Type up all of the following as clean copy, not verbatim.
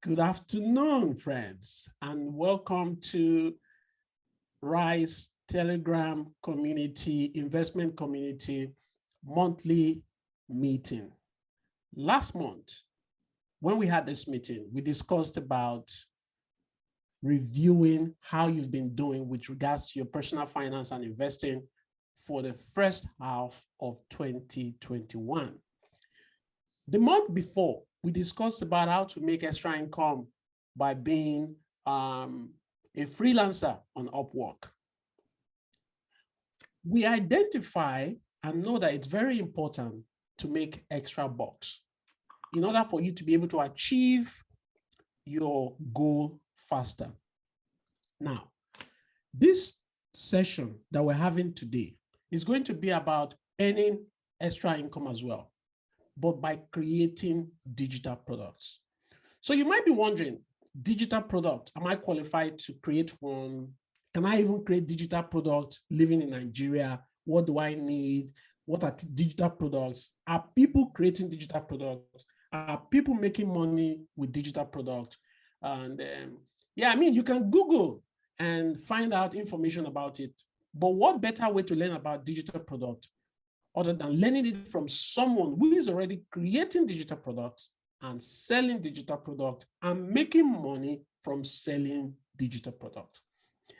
Good afternoon, friends, and welcome to Rise Telegram Community, Investment Community monthly meeting. Last month, when we had this meeting, we discussed about reviewing how you've been doing with regards to your personal finance and investing for the first half of 2021. The month before, we discussed about how to make extra income by being a freelancer on Upwork. We identify and know that it's very important to make extra bucks in order for you to be able to achieve your goal faster. Now, this session that we're having today is going to be about earning extra income as well, but by creating digital products. So you might be wondering, digital product, am I qualified to create one? Can I even create digital product living in Nigeria? What do I need? What are digital products? Are people creating digital products? Are people making money with digital products? And yeah, I mean, you can Google and find out information about it. But what better way to learn about digital product other than learning it from someone who is already creating digital products and selling digital products and making money from selling digital products?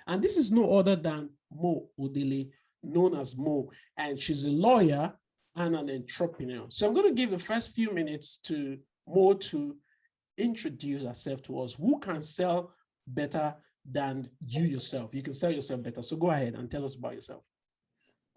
And this is no other than Modupe Odele, known as Mo, and she's a lawyer and an entrepreneur. So I'm going to give the first few minutes to Mo to introduce herself to us. Who can sell better than you yourself? You can sell yourself better. So go ahead and tell us about yourself.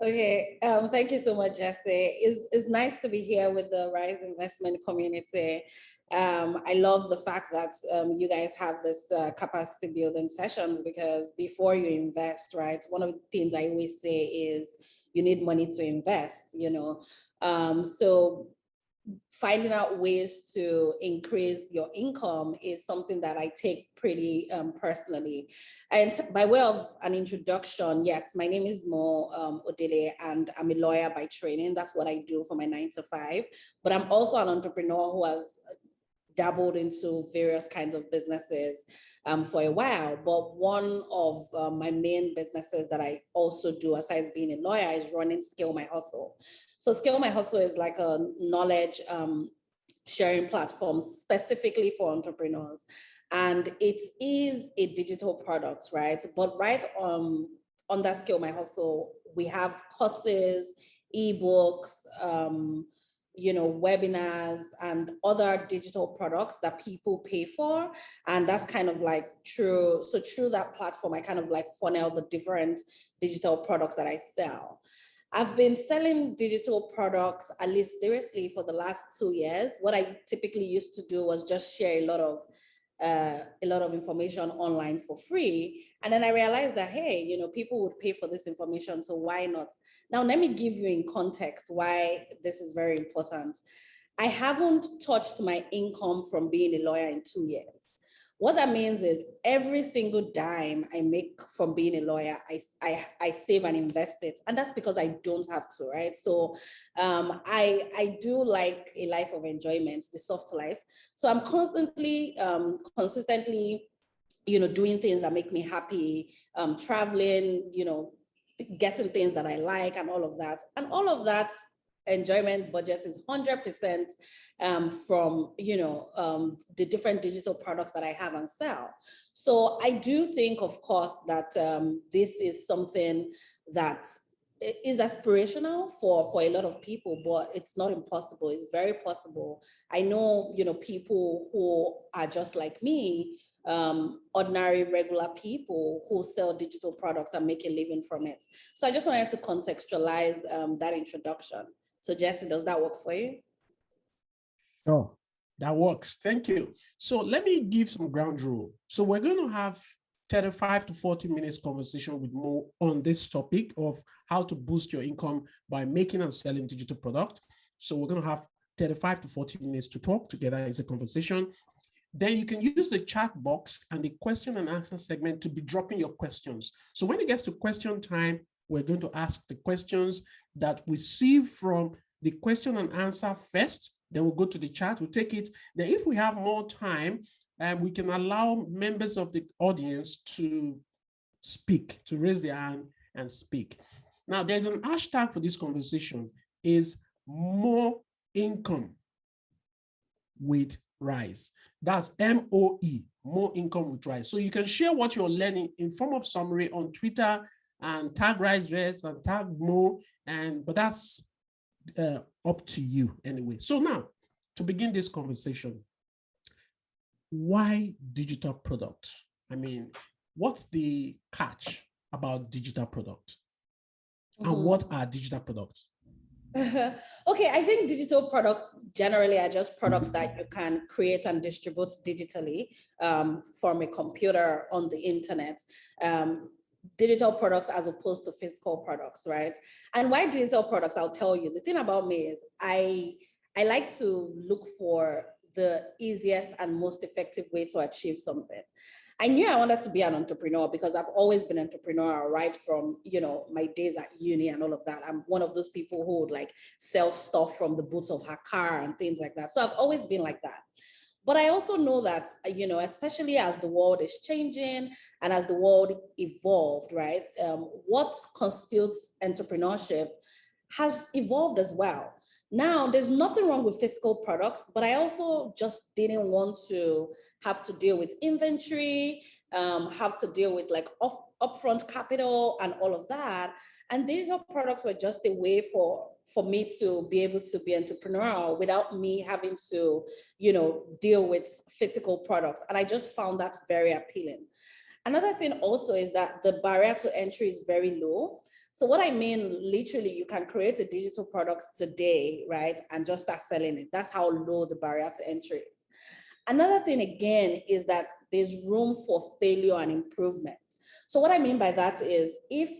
Okay, thank you so much, Jesse. It's nice to be here with the Rise investment community. I love the fact that you guys have this capacity building sessions, because before you invest, right, one of the things I always say is you need money to invest, you know. So finding out ways to increase your income is something that I take pretty personally. And by way of an introduction, yes, my name is Mo Odele, and I'm a lawyer by training. That's what I do for my 9 to 5. But I'm also an entrepreneur who has dabbled into various kinds of businesses for a while. But one of my main businesses that I also do, aside being a lawyer, is running Scale My Hustle. So Scale My Hustle is like a knowledge sharing platform specifically for entrepreneurs. And it is a digital product, right? But right under Scale My Hustle, we have courses, ebooks, webinars and other digital products that people pay for. And that's kind of like through that platform, I kind of like funnel the different digital products that I sell. I've been selling digital products, at least seriously, for the last 2 years. What I typically used to do was just share a lot of information online for free. And then I realized that, hey, people would pay for this information, so why not? Now, let me give you in context why this is very important. I haven't touched my income from being a lawyer in 2 years. What that means is every single dime I make from being a lawyer, I save and invest it. And that's because I don't have to, right? So I do like a life of enjoyment, the soft life. So I'm consistently, doing things that make me happy, traveling, getting things that I like and all of that. And all of that enjoyment budget is 100% from the different digital products that I have and sell. So I do think, of course, that this is something that is aspirational for a lot of people, but it's not impossible. It's very possible. I know people who are just like me, ordinary, regular people who sell digital products and make a living from it. So I just wanted to contextualize that introduction. So Jesse, does that work for you? Sure, that works. Thank you. So let me give some ground rule. So we're going to have 35 to 40 minutes conversation with Mo on this topic of how to boost your income by making and selling digital product. So we're going to have 35 to 40 minutes to talk together as a conversation. Then you can use the chat box and the question and answer segment to be dropping your questions. So when it gets to question time, we're going to ask the questions that we see from the question and answer first. Then we'll go to the chat, we'll take it. Then if we have more time, and we can allow members of the audience to speak, to raise their hand and speak. Now, there's an hashtag for this conversation is more income with Rise. That's MOE, more income with Rise. So you can share what you're learning in form of summary on Twitter and tag Risevest and tag Mo, but that's up to you anyway. So now, to begin this conversation, why digital products? I mean, what's the catch about digital products? And what are digital products? Okay, I think digital products generally are just products that you can create and distribute digitally from a computer on the internet. Digital products as opposed to physical products, right? And why digital products? I'll tell you. The thing about me is I like to look for the easiest and most effective way to achieve something. I knew I wanted to be an entrepreneur because I've always been entrepreneurial right from, my days at uni and all of that. I'm one of those people who would like sell stuff from the boots of her car and things like that. So I've always been like that. But I also know that, especially as the world is changing and as the world evolved, right? What constitutes entrepreneurship has evolved as well. Now, there's nothing wrong with physical products, but I also just didn't want to have to deal with inventory, have to deal with like upfront capital and all of that. And digital products were just a way for me to be able to be entrepreneurial without me having to, deal with physical products. And I just found that very appealing. Another thing also is that the barrier to entry is very low. So what I mean, literally, you can create a digital product today, right? And just start selling it. That's how low the barrier to entry is. Another thing, again, is that there's room for failure and improvement. So what I mean by that is if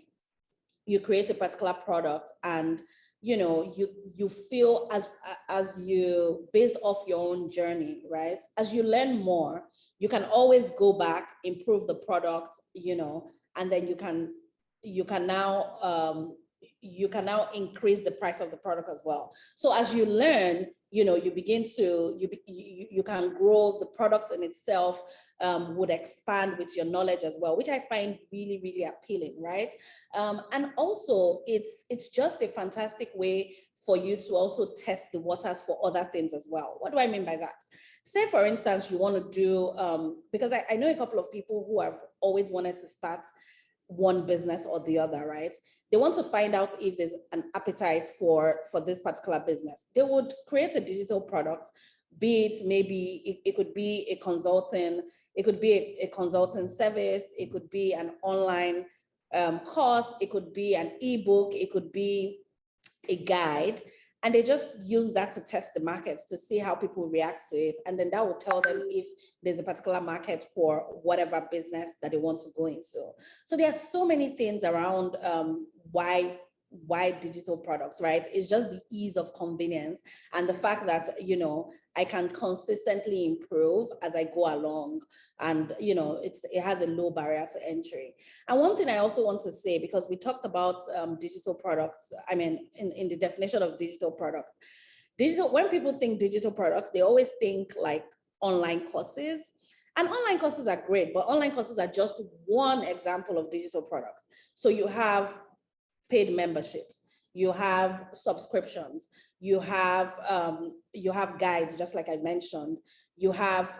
you create a particular product and you feel as you based off your own journey, right? As you learn more, you can always go back, improve the product, and then you can now increase the price of the product as well. So as you learn, you begin to you can grow the product in itself, would expand with your knowledge as well, which I find really, really appealing, right? And also it's just a fantastic way for you to also test the waters for other things as well. What do I mean by that? Say, for instance, you want to do, because I know a couple of people who have always wanted to start one business or the other, right? They want to find out if there's an appetite for this particular business. They would create a digital product, be it maybe it could be a consulting, it could be a consulting service, it could be an online course, it could be an ebook, it could be a guide, and they just use that to test the markets to see how people react to it. And then that will tell them if there's a particular market for whatever business that they want to go into. So there are so many things around why digital products, right? It's just the ease of convenience and the fact that, I can consistently improve as I go along, and, it has a low barrier to entry. And one thing I also want to say, because we talked about digital products, I mean, in the definition of digital product, when people think digital products, they always think like online courses. And online courses are great, but online courses are just one example of digital products. So you have paid memberships, you have subscriptions, you have guides, just like I mentioned, you have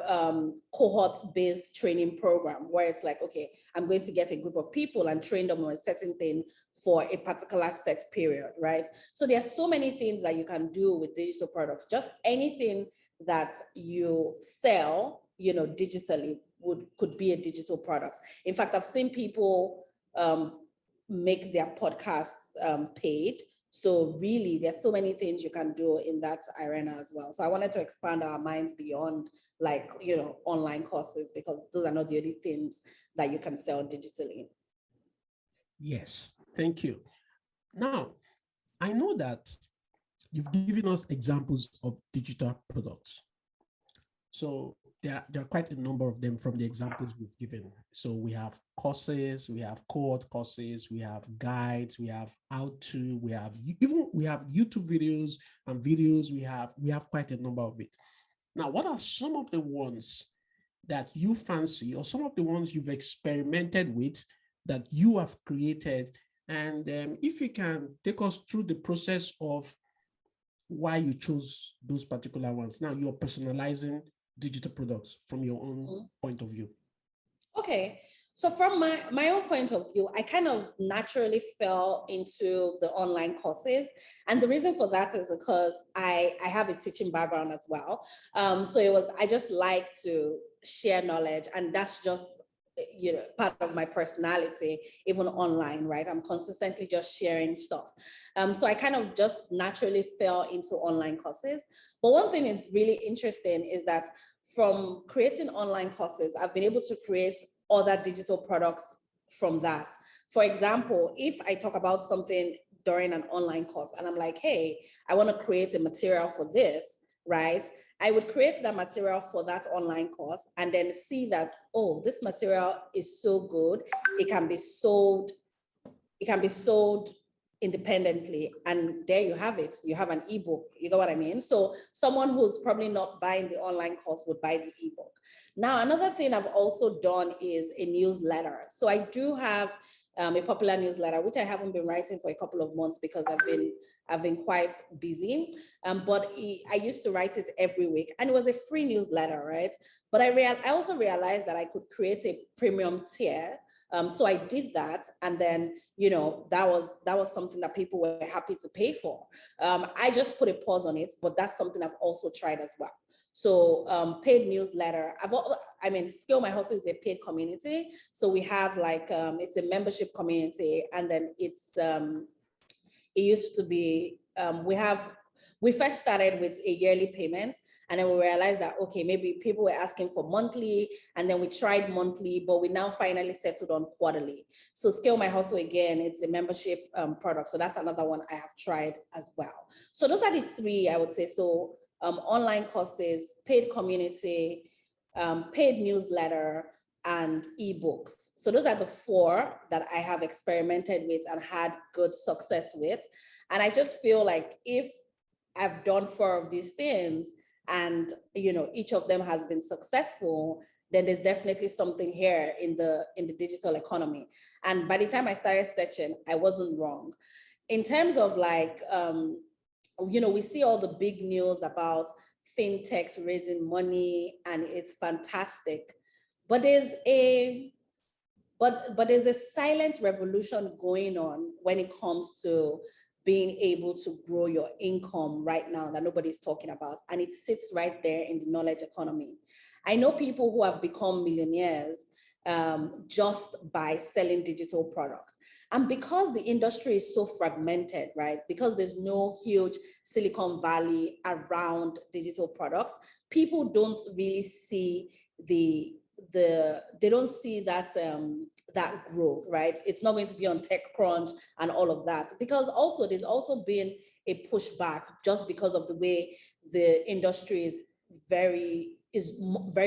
cohort-based training program where it's like, okay, I'm going to get a group of people and train them on a certain thing for a particular set period, right? So there are so many things that you can do with digital products. Just anything that you sell, digitally could be a digital product. In fact, I've seen people make their podcasts paid. So really, there's so many things you can do in that arena as well. So I wanted to expand our minds beyond like, online courses, because those are not the only things that you can sell digitally. Yes, thank you. Now, I know that you've given us examples of digital products. So there are quite a number of them from the examples we've given. So we have courses, we have cohort courses, we have guides, we have how-to, we have YouTube videos and videos. We have quite a number of it. Now, what are some of the ones that you fancy, or some of the ones you've experimented with that you have created. And if you can take us through the process of why you chose those particular ones. Now you're personalizing digital products from your own point of view. Okay. So from my own point of view, I kind of naturally fell into the online courses. And the reason for that is because I have a teaching background as well. So I just like to share knowledge, and that's just, part of my personality, even online, right? I'm consistently just sharing stuff. So I kind of just naturally fell into online courses. But one thing is really interesting is that from creating online courses, I've been able to create other digital products from that. For example, if I talk about something during an online course and I'm like, hey, I want to create a material for this, right? I would create that material for that online course and then see that, oh, this material is so good, it can be sold independently, and there you have it. You have an ebook. You know what I mean? So someone who's probably not buying the online course would buy the ebook. Now, another thing I've also done is a newsletter. So I do have a popular newsletter, which I haven't been writing for a couple of months because I've been quite busy. But I used to write it every week, and it was a free newsletter, right? But I also realized that I could create a premium tier. So I did that, and then that was something that people were happy to pay for. I just put a pause on it, but that's something I've also tried as well. So paid newsletter. Scale My Hustle is a paid community. So we have it's a membership community, and then it used to be we first started with a yearly payment, and then we realized that, okay, maybe people were asking for monthly, and then we tried monthly, but we now finally settled on quarterly. So Scale My Hustle, again, it's a membership product. So that's another one I have tried as well. So those are the three, I would say. So online courses, paid community, paid newsletter, and ebooks. So those are the four that I have experimented with and had good success with. And I just feel like if I've done four of these things and each of them has been successful, then there's definitely something here in the digital economy. And by the time I started searching, I wasn't wrong. In terms of we see all the big news about fintechs raising money, and it's fantastic. But there's a silent revolution going on when it comes to being able to grow your income right now that nobody's talking about. And it sits right there in the knowledge economy. I know people who have become millionaires just by selling digital products. And because the industry is so fragmented, right? Because there's no huge Silicon Valley around digital products, people don't really see they don't see that that growth, right? It's not going to be on TechCrunch and all of that, because also there's also been a pushback just because of the way the industry is very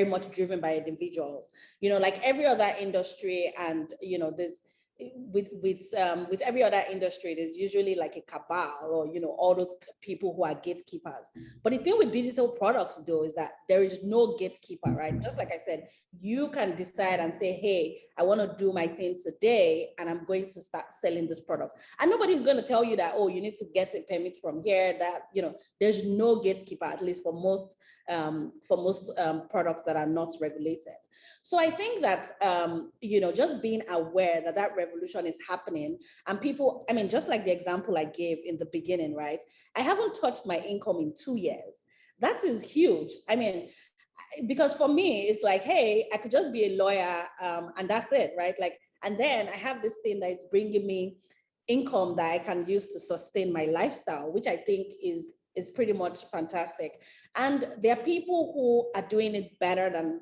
much driven by individuals. Like every other industry, and there's with every other industry, there's usually like a cabal, or all those people who are gatekeepers. But the thing with digital products though is that there is no gatekeeper, right? Just like I said, you can decide and say, hey, I want to do my thing today, and I'm going to start selling this product, and nobody's going to tell you that, oh, you need to get a permit from here. That there's no gatekeeper, at least for most products that are not regulated. So I think that just being aware that that revolution is happening, and people, just like the example I gave in the beginning, right? I haven't touched my income in 2 years. That is huge. Because for me, it's like, hey, I could just be a lawyer and that's it, right? And then I have this thing that is bringing me income that I can use to sustain my lifestyle, which I think is pretty much fantastic. And there are people who are doing it better than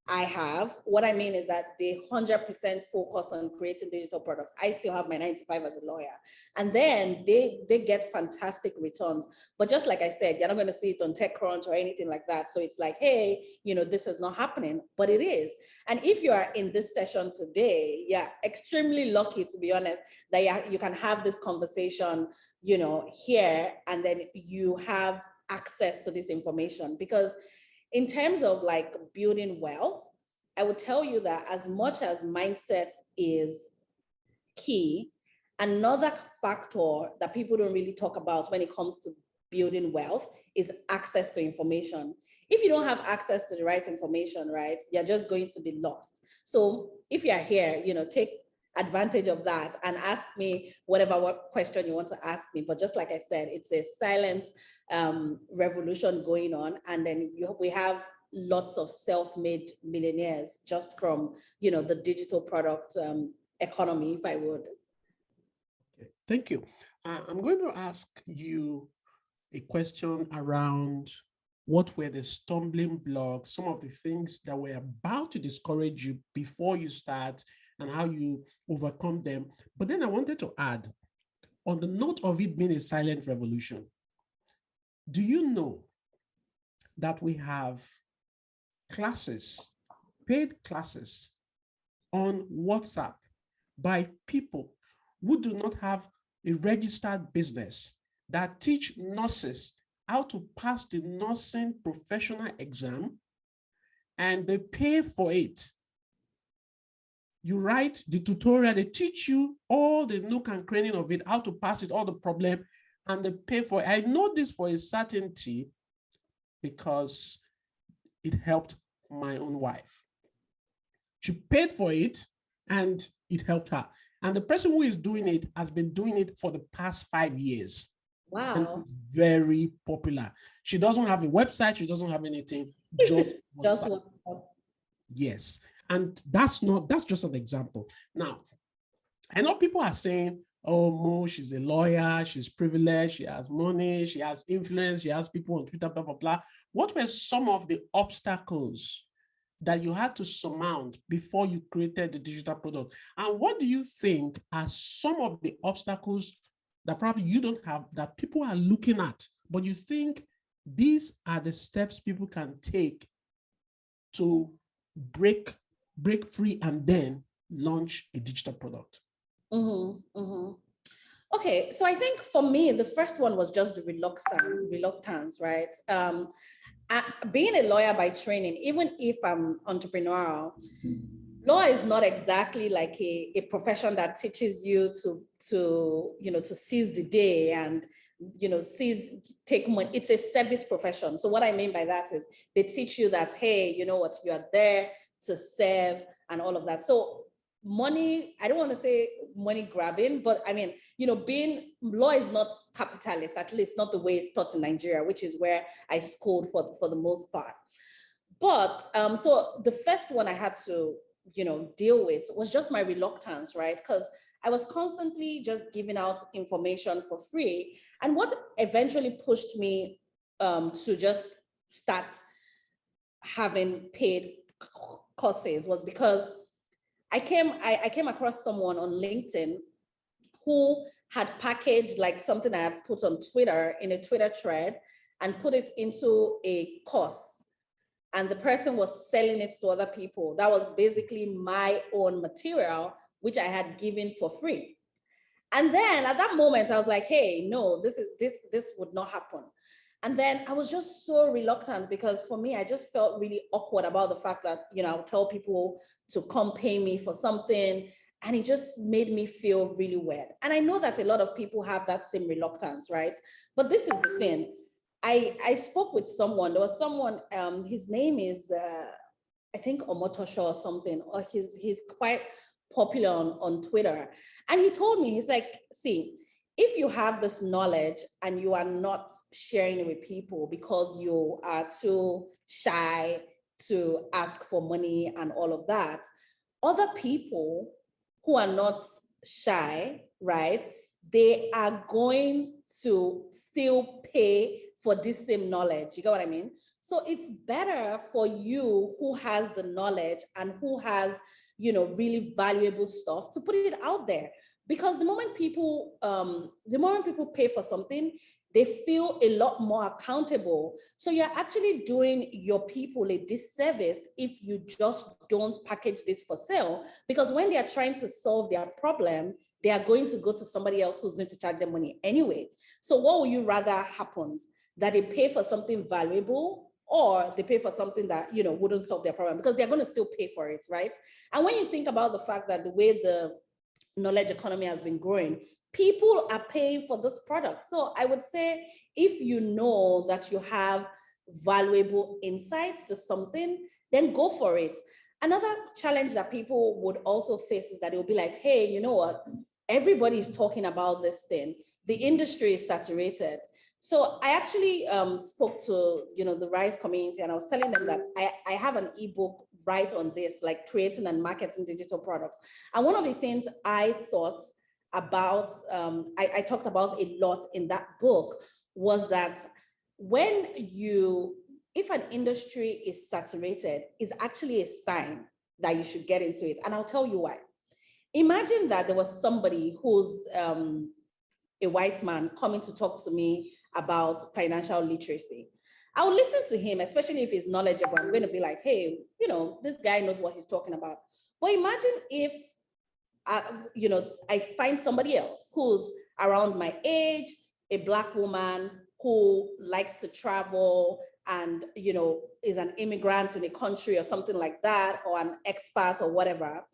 I have. What I mean is that they 100% focus on creating digital products. I still have my 9 to 5 as a lawyer. And then they get fantastic returns. But just like I said, you're not going to see it on TechCrunch or anything like that. So it's like, hey, this is not happening, but it is. And if you are in this session today, yeah, extremely lucky, to be honest, that you can have this conversation, here, and then you have access to this information. Because in terms of building wealth, I would tell you that as much as mindset is key, another factor that people don't really talk about when it comes to building wealth is access to information. If you don't have access to the right information, right, you're just going to be lost. So if you're here, take advantage of that and ask me whatever question you want to ask me. But just like I said, it's a silent revolution going on. And then we have lots of self-made millionaires just from, the digital product economy, if I would. Okay, thank you. I'm going to ask you a question around what were the stumbling blocks, some of the things that were about to discourage you before you start and how you overcome them. But then I wanted to add, on the note of it being a silent revolution, do you know that we have classes, paid classes on WhatsApp by people who do not have a registered business that teach nurses how to pass the nursing professional exam, and they pay for it. You write the tutorial, they teach you all the nook and cranny of it, how to pass it, all the problem, and they pay for it. I know this for a certainty because it helped my own wife. She paid for it and it helped her. And the person who is doing it has been doing it for the past 5 years. Wow. And very popular. She doesn't have a website. She doesn't have anything. Just WhatsApp. Yes. And that's just an example. Now, I know people are saying, oh, Mo, she's a lawyer. She's privileged. She has money. She has influence. She has people on Twitter, blah, blah, blah. What were some of the obstacles that you had to surmount before you created the digital product? And what do you think are some of the obstacles that probably you don't have, that people are looking at, but you think these are the steps people can take to break free and then launch a digital product? Okay, so I think for me, the first one was just the reluctance, right? Being a lawyer by training, even if I'm entrepreneurial, law is not exactly like a profession that teaches you to seize the day and take money. It's a service profession. So what I mean by that is they teach you that, hey, you know what, you are there to serve and all of that. So money, I don't want to say money grabbing, but I mean, being law is not capitalist, at least not the way it's taught in Nigeria, which is where I schooled for the most part. But so the first one I had to deal with was just my reluctance, right? Because I was constantly just giving out information for free. And what eventually pushed me to just start having paid courses was because I came across someone on LinkedIn who had packaged like something I had put on Twitter in a Twitter thread and put it into a course. And the person was selling it to other people. That was basically my own material, which I had given for free. And then at that moment, I was like, hey, no, this would not happen. And then I was just so reluctant because for me, I just felt really awkward about the fact that, I'll tell people to come pay me for something. And it just made me feel really weird. And I know that a lot of people have that same reluctance, right? But this is the thing. I spoke with someone. There was someone, his name is, I think Omotosho or something, or he's quite popular on Twitter. And he told me, he's like, see, if you have this knowledge and you are not sharing it with people because you are too shy to ask for money and all of that, other people who are not shy, right, they are going to still pay for this same knowledge. You get what I mean? So it's better for you who has the knowledge and who has, really valuable stuff to put it out there. Because the moment people pay for something, they feel a lot more accountable. So you're actually doing your people a disservice if you just don't package this for sale. Because when they are trying to solve their problem, they are going to go to somebody else who's going to charge them money anyway. So what would you rather happens? That they pay for something valuable or they pay for something that, you know, wouldn't solve their problem, because they're going to still pay for it, right? And when you think about the fact that the way the knowledge economy has been growing, people are paying for this product. So I would say, if you know that you have valuable insights to something, then go for it. Another challenge that people would also face is that they'll be like, hey, you know what? Everybody's talking about this thing. The industry is saturated. So I actually spoke to, you know, the RISE community, and I was telling them that I have an ebook right on this, like creating and marketing digital products. And one of the things I thought about, I talked about a lot in that book, was that when if an industry is saturated, is actually a sign that you should get into it. And I'll tell you why. Imagine that there was somebody who's a white man coming to talk to me about financial literacy. I will listen to him, especially if he's knowledgeable. I'm going to be like, hey, you know, this guy knows what he's talking about. But imagine if, you know, I find somebody else who's around my age, a Black woman who likes to travel and, you know, is an immigrant in a country or something like that, or an expat or whatever.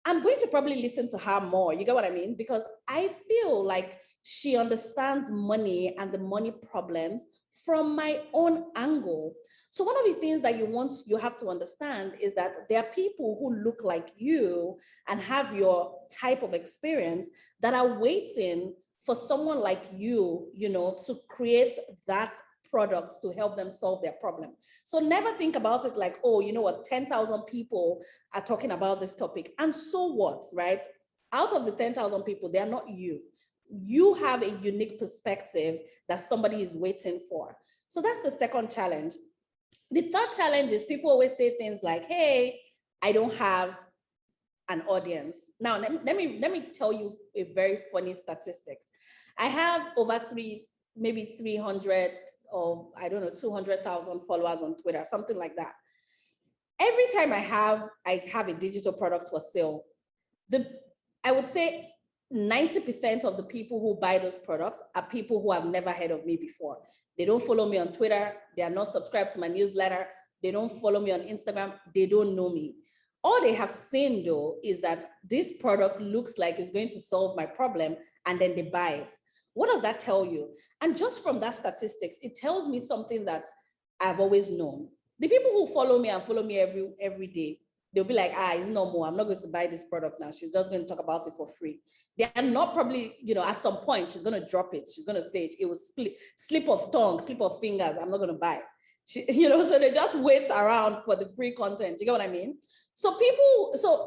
I'm going to probably listen to her more. You get what I mean? Because I feel like she understands money and the money problems from my own angle. So one of the things that you have to understand is that there are people who look like you and have your type of experience that are waiting for someone like you know, to create that product to help them solve their problem. So never think about it like, oh, you know what, 10,000 people are talking about this topic. And so what, right? Out of the 10,000 people, they are not you. You have a unique perspective that somebody is waiting for. So that's the second challenge. The third challenge is people always say things like, hey, I don't have an audience. Now, let me tell you a very funny statistics. I have over maybe 300 or I don't know, 200,000 followers on Twitter, something like that. Every time I have a digital product for sale, I would say 90% of the people who buy those products are people who have never heard of me before. They don't follow me on Twitter. They are not subscribed to my newsletter. They don't follow me on Instagram. They don't know me. All they have seen though is that this product looks like it's going to solve my problem, and then they buy it. What does that tell you? And just from that statistics, it tells me something that I've always known. The people who follow me and follow me every day, they'll be like, it's no more. I'm not going to buy this product now. She's just going to talk about it for free. They are not probably, you know, at some point, she's going to drop it. She's going to say it was slip of tongue, slip of fingers. I'm not going to buy it. You know, so they just wait around for the free content. You get what I mean? So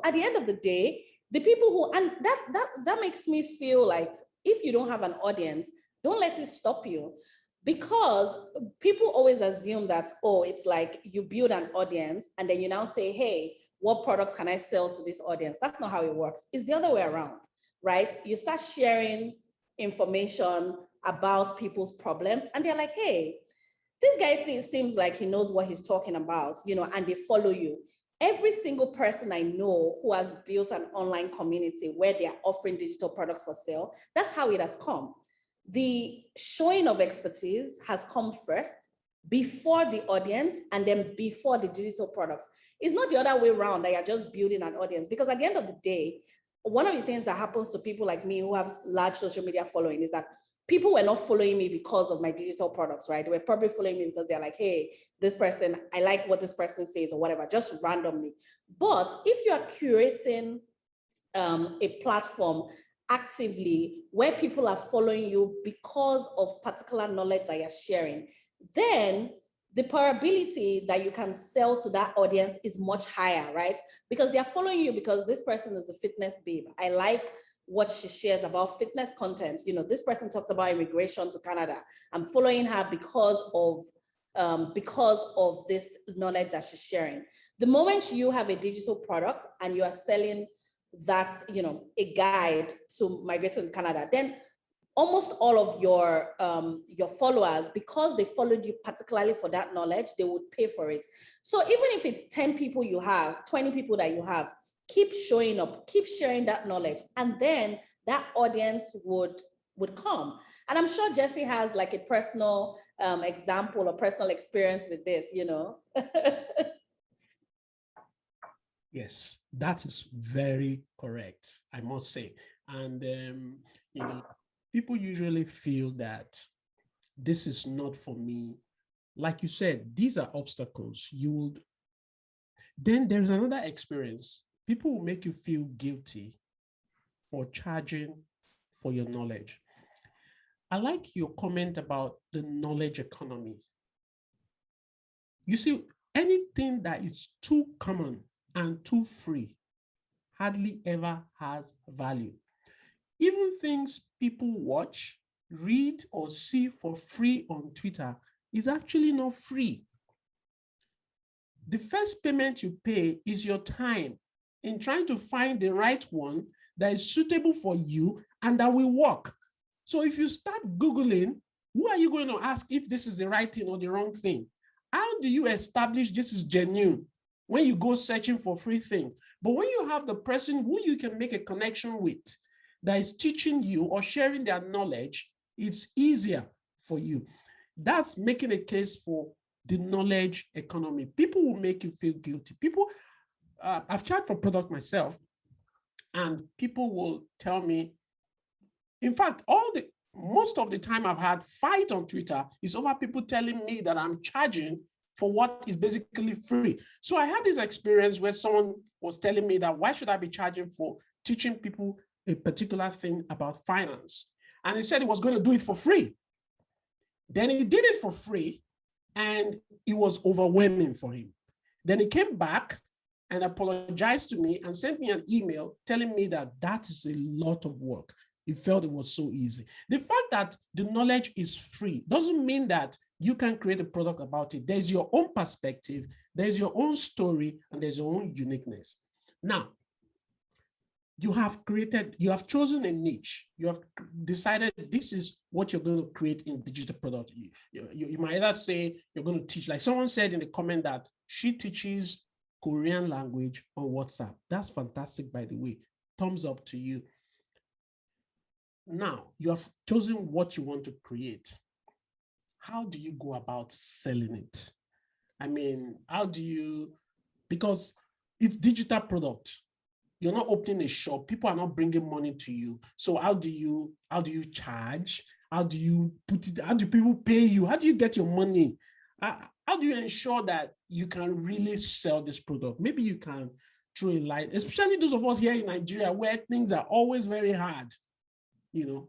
at the end of the day, the people who, and that makes me feel like if you don't have an audience, don't let it stop you. Because people always assume that, oh, it's like you build an audience and then you now say, hey, what products can I sell to this audience? That's not how it works. It's the other way around, right? You start sharing information about people's problems and they're like, hey, this guy seems like he knows what he's talking about, you know, and they follow you. Every single person I know who has built an online community where they are offering digital products for sale, that's how it has come. The showing of expertise has come first, before the audience, and then before the digital products. It's not the other way around that you're just building an audience, because at the end of the day, one of the things that happens to people like me who have large social media following is that people were not following me because of my digital products, right? They were probably following me because they're like, hey, this person, I like what this person says or whatever, just randomly. But if you are curating a platform actively where people are following you because of particular knowledge that you're sharing, then the probability that you can sell to that audience is much higher, right? Because they're following you because this person is a fitness babe. I like what she shares about fitness content. You know, this person talks about immigration to Canada. I'm following her because of this knowledge that she's sharing. The moment you have a digital product and you are selling that, you know, a guide to migrating to Canada, then almost all of your followers, because they followed you particularly for that knowledge, they would pay for it. So even if it's 10 people you have, 20 people that you have, keep showing up, keep sharing that knowledge. And then that audience would would come. And I'm sure Jesse has like a personal example or personal experience with this, you know. Yes, that is very correct, I must say. And, you know, people usually feel that this is not for me. Like you said, these are obstacles. Then there's another experience. People will make you feel guilty for charging for your knowledge. I like your comment about the knowledge economy. You see, anything that is too common and too free hardly ever has value. Even things people watch, read, or see for free on Twitter is actually not free. The first payment you pay is your time in trying to find the right one that is suitable for you and that will work. So if you start Googling, who are you going to ask if this is the right thing or the wrong thing? How do you establish this is genuine when you go searching for free things? But when you have the person who you can make a connection with that is teaching you or sharing their knowledge, it's easier for you. That's making a case for the knowledge economy. People will make you feel guilty. I've tried for product myself, and people will tell me, in fact, most of the time I've had fight on Twitter is over people telling me that I'm charging for what is basically free. So I had this experience where someone was telling me that why should I be charging for teaching people a particular thing about finance? And he said he was going to do it for free. Then he did it for free, and it was overwhelming for him. Then he came back and apologized to me and sent me an email telling me that that is a lot of work. He felt it was so easy. The fact that the knowledge is free doesn't mean that you can create a product about it. There's your own perspective, there's your own story, and there's your own uniqueness. Now, you have chosen a niche. You have decided this is what you're going to create in digital product. You might either say you're going to teach, like someone said in the comment that she teaches Korean language on WhatsApp. That's fantastic, by the way. Thumbs up to you. Now, you have chosen what you want to create. How do you go about selling it? I mean, because it's digital product. You're not opening a shop. People are not bringing money to you. So how do you charge? How do you put it? How do people pay you? How do you get your money? How do you ensure that you can really sell this product? Maybe you can throw a light, especially those of us here in Nigeria where things are always very hard, you know?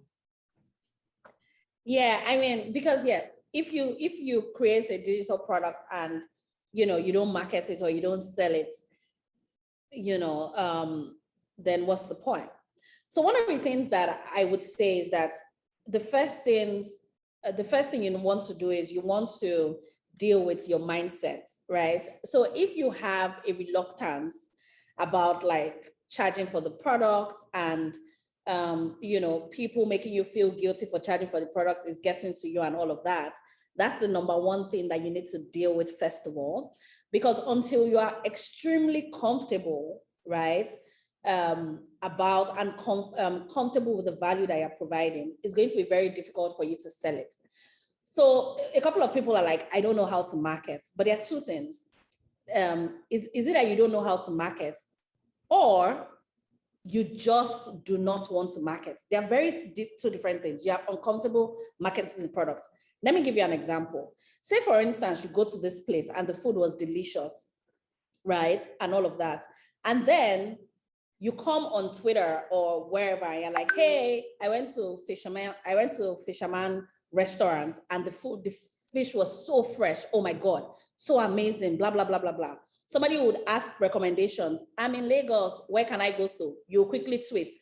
Yeah, I mean, because yes, if you create a digital product and, you know, you don't market it or you don't sell it, you know, then what's the point? So one of the things that I would say is that the first thing you want to do is you want to deal with your mindset, right? So if you have a reluctance about like charging for the product and you know, people making you feel guilty for charging for the products is getting to you and all of that, that's the number one thing that you need to deal with first of all, because until you are extremely comfortable, right, about and comfortable with the value that you're providing, it's going to be very difficult for you to sell it. So a couple of people are like, I don't know how to market, but there are two things. Is it that you don't know how to market, or you just do not want to market? They are two different things. You are uncomfortable marketing the product. Let me give you an example. Say, for instance, you go to this place and the food was delicious, right? And all of that. And then you come on Twitter or wherever and you're like, hey, I went to Fisherman restaurant and the fish was so fresh. Oh my God, so amazing, blah, blah, blah, blah, blah. Somebody would ask recommendations. I'm in Lagos, where can I go to? You quickly tweet,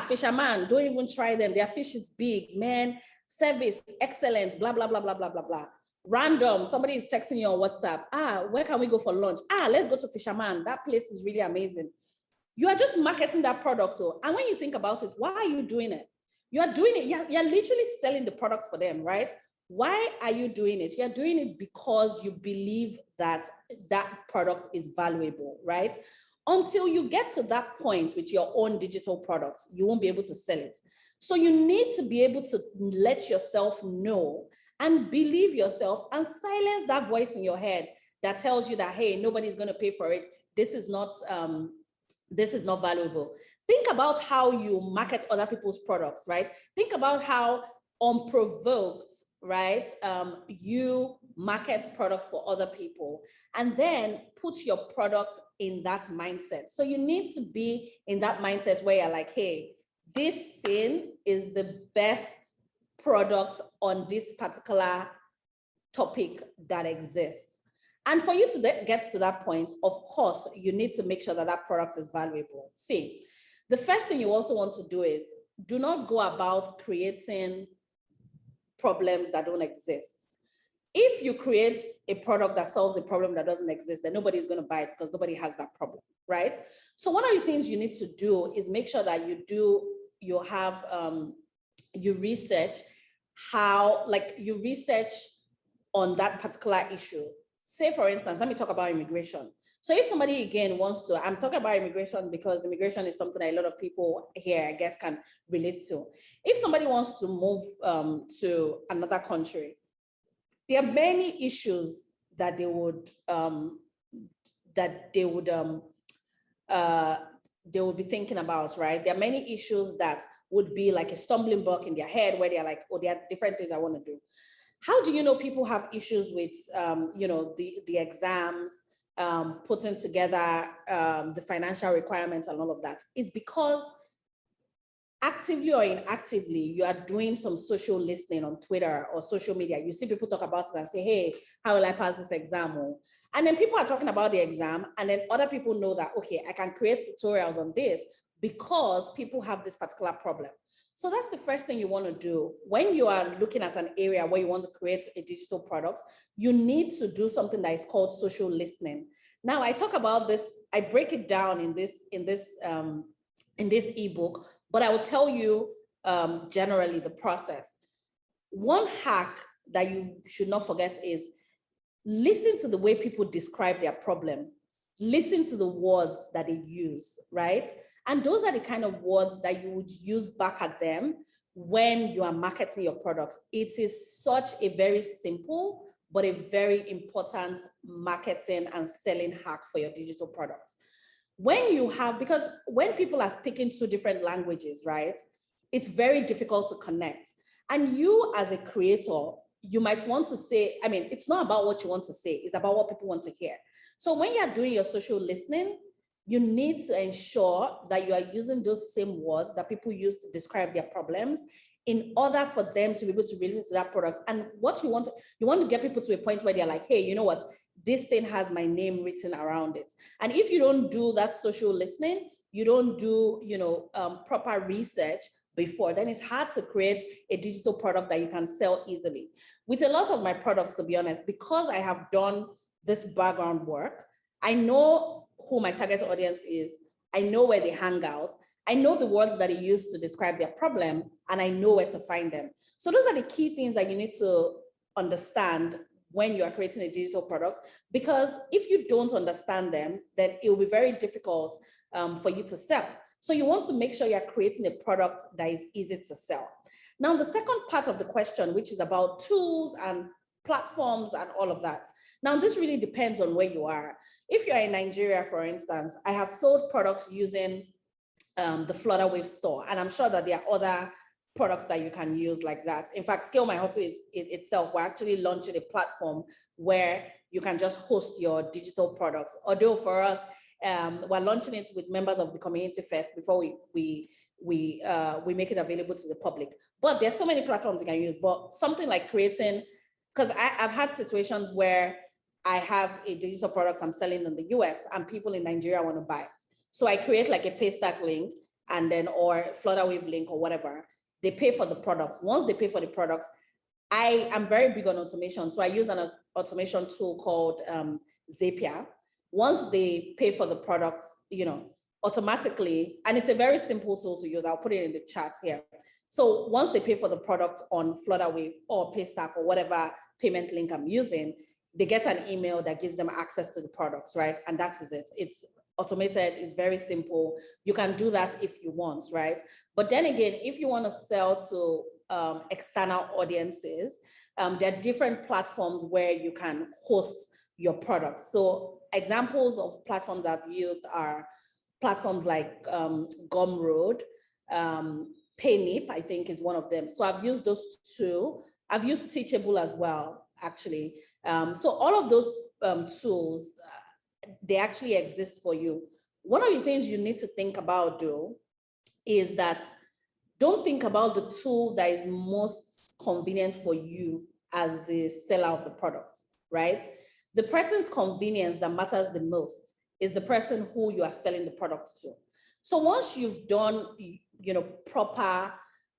Fisherman, don't even try them. Their fish is big, man. Service, excellence, blah, blah, blah, blah, blah, blah, blah. Random, somebody is texting you on WhatsApp. Where can we go for lunch? Let's go to Fisherman. That place is really amazing. You are just marketing that product. And when you think about it, why are you doing it? You are doing it, you're literally selling the product for them, right? Why are you doing it? You're doing it because you believe that that product is valuable, right? Until you get to that point with your own digital product, you won't be able to sell it. So you need to be able to let yourself know and believe yourself and silence that voice in your head that tells you that, hey, nobody's going to pay for it. This is not valuable. Think about how you market other people's products, right? Think about how unprovoked, right? You market products for other people, and then put your product in that mindset. So you need to be in that mindset where you're like, hey, this thing is the best product on this particular topic that exists. And for you to get to that point, of course, you need to make sure that that product is valuable. See, the first thing you also want to do is do not go about creating problems that don't exist. If you create a product that solves a problem that doesn't exist, then nobody's going to buy it because nobody has that problem, right? So one of the things you need to do is make sure that you research you research on that particular issue. Say, for instance, let me talk about immigration. So if somebody, again, wants to, I'm talking about immigration because immigration is something that a lot of people here, I guess, can relate to. If somebody wants to move to another country, there are many issues that they would be thinking about, right? There are many issues that would be like a stumbling block in their head where they're like, oh, there are different things I want to do. How do you know people have issues with, the exams, putting together the financial requirements and all of that? It's because actively or inactively, you are doing some social listening on Twitter or social media. You see people talk about it and say, hey, how will I pass this exam? And then people are talking about the exam, and then other people know that, okay, I can create tutorials on this because people have this particular problem. So that's the first thing you want to do. When you are looking at an area where you want to create a digital product, you need to do something that is called social listening. Now, I talk about this, I break it down in this ebook, but I will tell you generally the process. One hack that you should not forget is listen to the way people describe their problem. Listen to the words that they use, right? And those are the kind of words that you would use back at them when you are marketing your products. It is such a very simple, but a very important marketing and selling hack for your digital products. Because when people are speaking two different languages, right, it's very difficult to connect. And you as a creator, you might want to say, it's not about what you want to say, it's about what people want to hear. So when you're doing your social listening, you need to ensure that you are using those same words that people use to describe their problems in order for them to be able to relate to that product. And what you want to get people to a point where they're like, hey, you know what? This thing has my name written around it. And if you don't do that social listening, you don't do, proper research before, then it's hard to create a digital product that you can sell easily. With a lot of my products, to be honest, because I have done this background work, I know who my target audience is. I know where they hang out. I know the words that they use to describe their problem, and I know where to find them. So those are the key things that you need to understand when you are creating a digital product, because if you don't understand them, then it will be very difficult for you to sell. So you want to make sure you're creating a product that is easy to sell. Now, the second part of the question, which is about tools and platforms and all of that. Now, this really depends on where you are. If you're in Nigeria, for instance, I have sold products using the Flutterwave store, and I'm sure that there are other products that you can use like that. In fact, Scale My Hustle itself, we're actually launching a platform where you can just host your digital products. Although for us, we're launching it with members of the community first before we make it available to the public. But there's so many platforms you can use. But something like creating, because I've had situations where I have a digital product I'm selling in the US and people in Nigeria want to buy it. So I create like a Paystack link and then, or Flutterwave link or whatever. They pay for the products. Once they pay for the products, I am very big on automation. So I use an automation tool called Zapier. Once they pay for the products, automatically, and it's a very simple tool to use. I'll put it in the chat here. So once they pay for the product on Flutterwave or Paystack or whatever payment link I'm using, they get an email that gives them access to the products, right? And that is it. It's automated, it's very simple. You can do that if you want, right? But then again, if you want to sell to external audiences, there are different platforms where you can host your product. So examples of platforms I've used are platforms like Gumroad, Paynip, I think is one of them. So I've used those two. I've used Teachable as well, actually. So all of those tools, they actually exist for you. One of the things you need to think about, though, is that don't think about the tool that is most convenient for you as the seller of the product, right? The person's convenience that matters the most is the person who you are selling the product to. So once you've done, proper,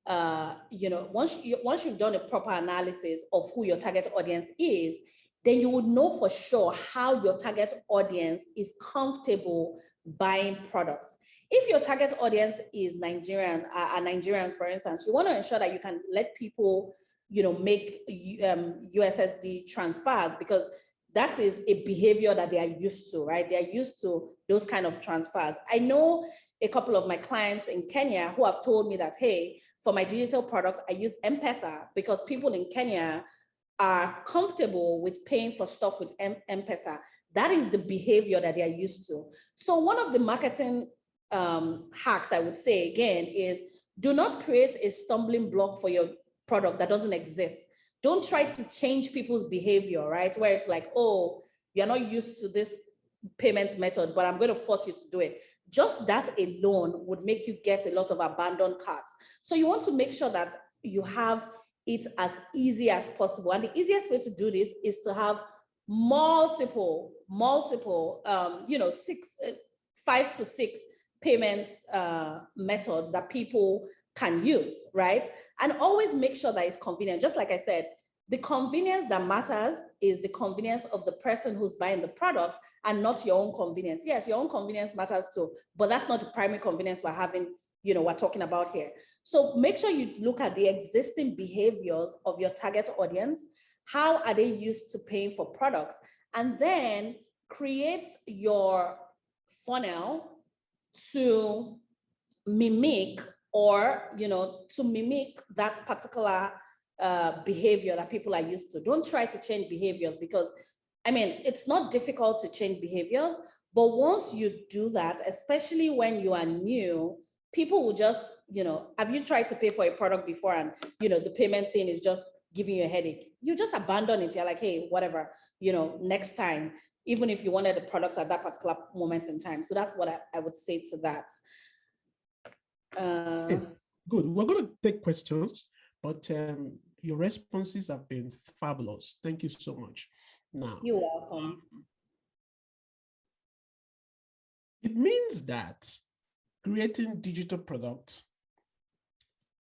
once you've done a proper analysis of who your target audience is, then you would know for sure how your target audience is comfortable buying products. If your target audience is Nigerians, for instance, you want to ensure that you can let people, make USSD transfers, because that is a behavior that they are used to, right? They are used to those kind of transfers. I know a couple of my clients in Kenya who have told me that, hey, for my digital products, I use M-Pesa because people in Kenya are comfortable with paying for stuff with M-Pesa. That is the behavior that they are used to. So one of the marketing hacks, I would say, again, is do not create a stumbling block for your product that doesn't exist. Don't try to change people's behavior, right? Where it's like, oh, you're not used to this payment method, but I'm going to force you to do it. Just that alone would make you get a lot of abandoned carts. So you want to make sure that you have it as easy as possible. And the easiest way to do this is to have multiple, 5 to 6 payment methods that people can use, right? And always make sure that it's convenient. Just like I said, the convenience that matters is the convenience of the person who's buying the product and not your own convenience. Yes, your own convenience matters too, but that's not the primary convenience we're talking about here. So make sure you look at the existing behaviors of your target audience. How are they used to paying for products? And then create your funnel to mimic that particular behavior that people are used to. Don't try to change behaviors, because it's not difficult to change behaviors, but once you do that, especially when you are new, people will just, have you tried to pay for a product before and, the payment thing is just giving you a headache? You just abandon it. You're like, hey, whatever, next time, even if you wanted the product at that particular moment in time. So that's what I would say to that. Okay, good. We're going to take questions, but your responses have been fabulous. Thank you so much. Now, you're welcome. It means that creating digital products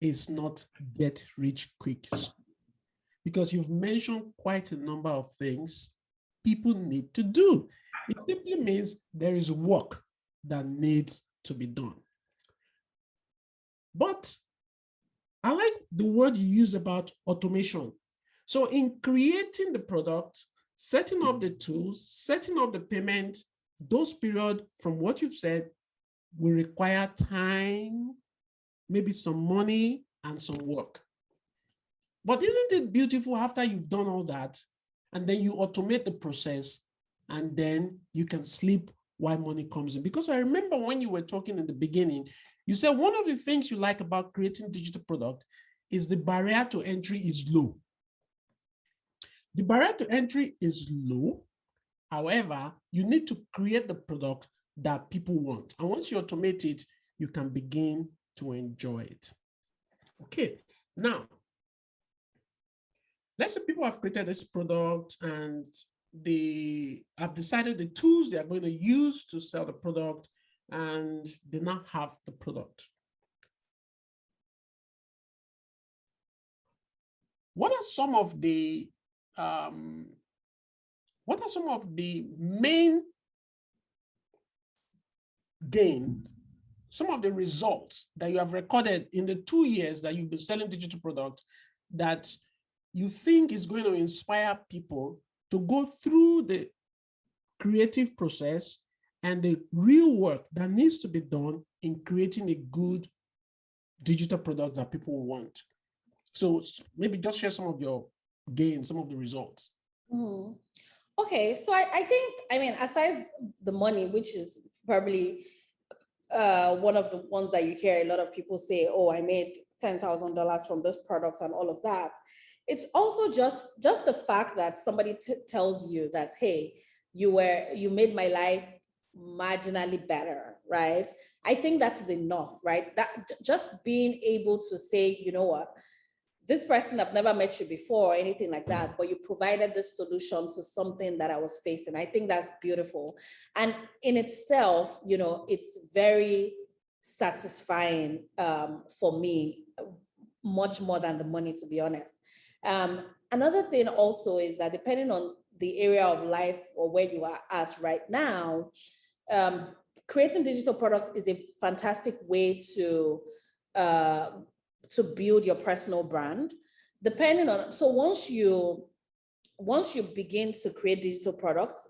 is not get rich quick, because you've mentioned quite a number of things people need to do. It simply means there is work that needs to be done. But I like the word you use about automation. So in creating the product, setting up the tools, setting up the payment, those periods, from what you've said, will require time, maybe some money and some work. But isn't it beautiful after you've done all that, and then you automate the process, and then you can sleep while money comes in? Because I remember when you were talking in the beginning, you said one of the things you like about creating digital product is the barrier to entry is low. The barrier to entry is low. However, you need to create the product that people want. And once you automate it, you can begin to enjoy it. Okay, now, let's say people have created this product and they have decided the tools they are going to use to sell the product, and they now have the product. What are some of the main gains, some of the results that you have recorded in the 2 years that you've been selling digital products that you think is going to inspire people to go through the creative process and the real work that needs to be done in creating a good digital product that people want. So maybe just share some of your gains, some of the results. Mm-hmm. Okay, so I think, I mean, aside the money, which is probably one of the ones that you hear a lot of people say, oh, I made $10,000 from this product and all of that. It's also just the fact that somebody tells you that, hey, you made my life marginally better, right? I think that's enough, right? That just being able to say, you know what, this person, I've never met you before or anything like that, but you provided this solution to something that I was facing. I think that's beautiful. And in itself, you know, it's very satisfying for me, much more than the money, to be honest. Another thing also is that depending on the area of life or where you are at right now, creating digital products is a fantastic way to build your personal brand. Depending on, so once you begin to create digital products,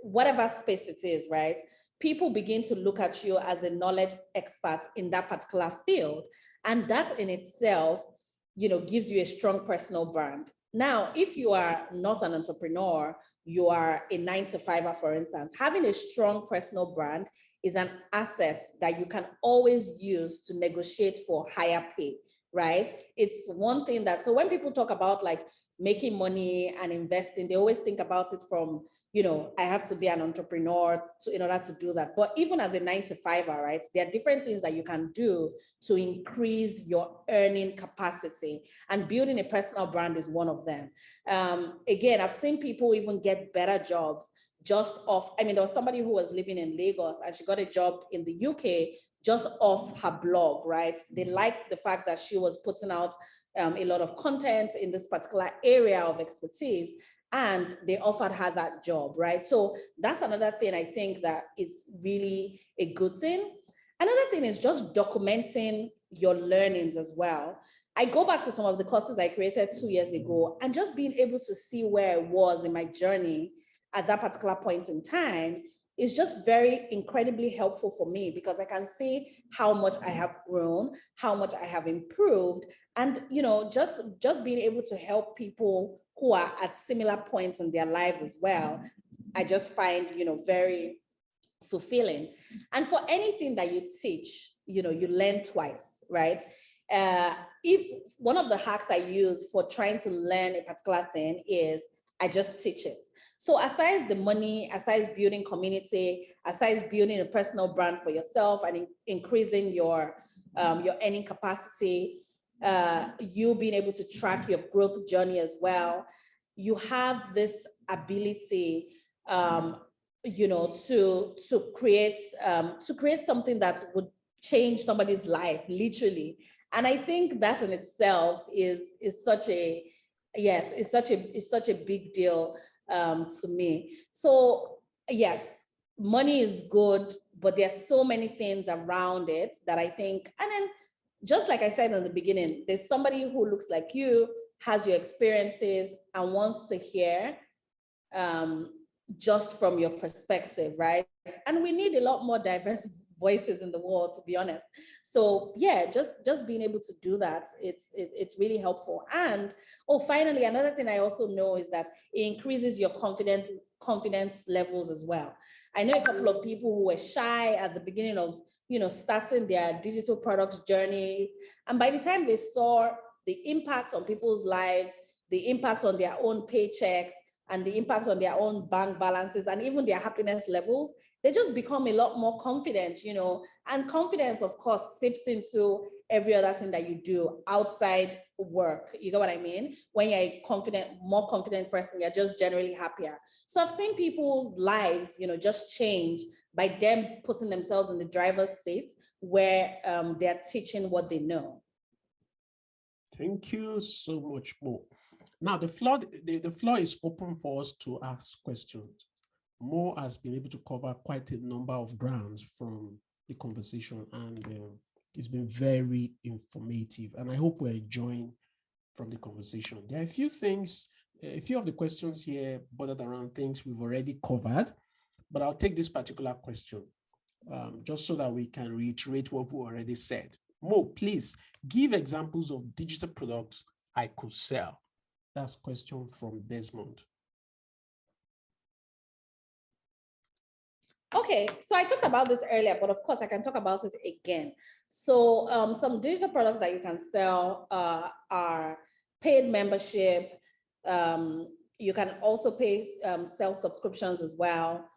whatever space it is, right? People begin to look at you as a knowledge expert in that particular field. And that in itself, you know, gives you a strong personal brand. Now, if you are not an entrepreneur, you are a 9-to-5er, for instance, having a strong personal brand is an asset that you can always use to negotiate for higher pay, right? It's one thing that, so when people talk about like making money and investing, they always think about it from, you know, I have to be an entrepreneur in order to do that. But even as a 9-to-5er, right, there are different things that you can do to increase your earning capacity, and building a personal brand is one of them. Again, I've seen people even get better jobs just off. I mean, there was somebody who was living in Lagos and she got a job in the UK just off her blog, right? They liked the fact that she was putting out a lot of content in this particular area of expertise, and they offered her that job, right? So that's another thing I think that is really a good thing. Another thing is just documenting your learnings as well. I go back to some of the courses I created 2 years ago, and just being able to see where I was in my journey at that particular point in time is just very incredibly helpful for me, because I can see how much I have grown, how much I have improved, and you know, just being able to help people who are at similar points in their lives as well, I just find, you know, very fulfilling. And for anything that you teach, you know, you learn twice, right? If one of the hacks I use for trying to learn a particular thing is I just teach it. So aside the money, aside building community, aside building a personal brand for yourself and increasing your earning capacity, you being able to track your growth journey as well, you have this ability, you know, to create something that would change somebody's life, literally. And I think that in itself is such a, yes, it's such a big deal to me. So yes, money is good, but there's so many things around it that I think, and then just like I said in the beginning, there's somebody who looks like you, has your experiences, and wants to hear just from your perspective, right? And we need a lot more diverse voices in the world, to be honest. So yeah, just being able to do that, it's really helpful. And finally, another thing I also know is that it increases your confidence levels as well. I know a couple of people who were shy at the beginning of, you know, starting their digital products journey, and by the time they saw the impact on people's lives, the impact on their own paychecks, and the impact on their own bank balances, and even their happiness levels, they just become a lot more confident, you know. And confidence, of course, seeps into every other thing that you do outside work. You get what I mean? When you're a more confident person, you're just generally happier. So I've seen people's lives, you know, just change by them putting themselves in the driver's seat where they're teaching what they know. Thank you so much, Mo. Now, the floor is open for us to ask questions. Mo has been able to cover quite a number of grounds from the conversation, and it's been very informative. And I hope we're enjoying from the conversation. There are a few things, a few of the questions here bordered around things we've already covered, but I'll take this particular question just so that we can reiterate what we already said. Mo, please give examples of digital products I could sell. That's a question from Desmond. Okay, so I talked about this earlier, but of course I can talk about it again. So some digital products that you can sell are paid membership. You can also sell subscriptions as well.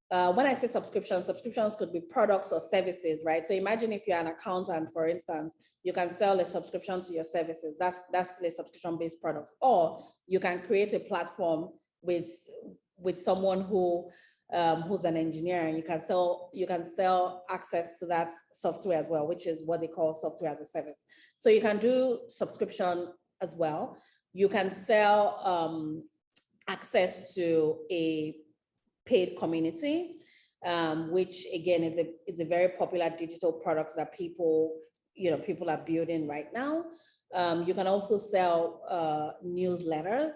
When I say subscriptions could be products or services, right? So imagine if you're an accountant, for instance, you can sell a subscription to your services. That's still a subscription-based product. Or you can create a platform with someone who's an engineer, and you can sell access to that software as well, which is what they call software as a service. So you can do subscription as well. You can sell access to a paid community, which again is a very popular digital product that people are building right now. You can also sell newsletters,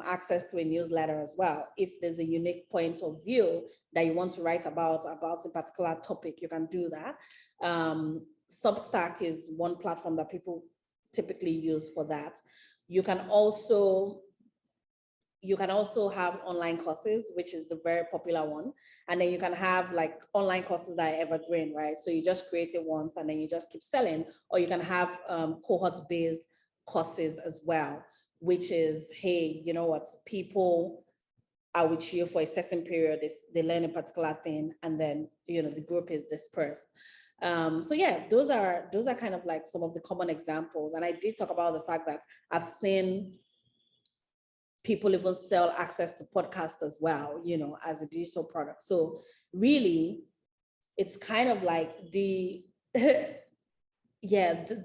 access to a newsletter as well. If there's a unique point of view that you want to write about a particular topic, you can do that. Substack is one platform that people typically use for that. You can also have online courses, which is the very popular one. And then you can have like online courses that are evergreen, right? So you just create it once and then you just keep selling, or you can have cohort-based courses as well, which is, hey, you know what, people are with you for a certain period, they learn a particular thing, and then, the group is dispersed. So yeah, those are kind of like some of the common examples. And I did talk about the fact that I've seen people even sell access to podcasts as well, as a digital product. So really, it's kind of like the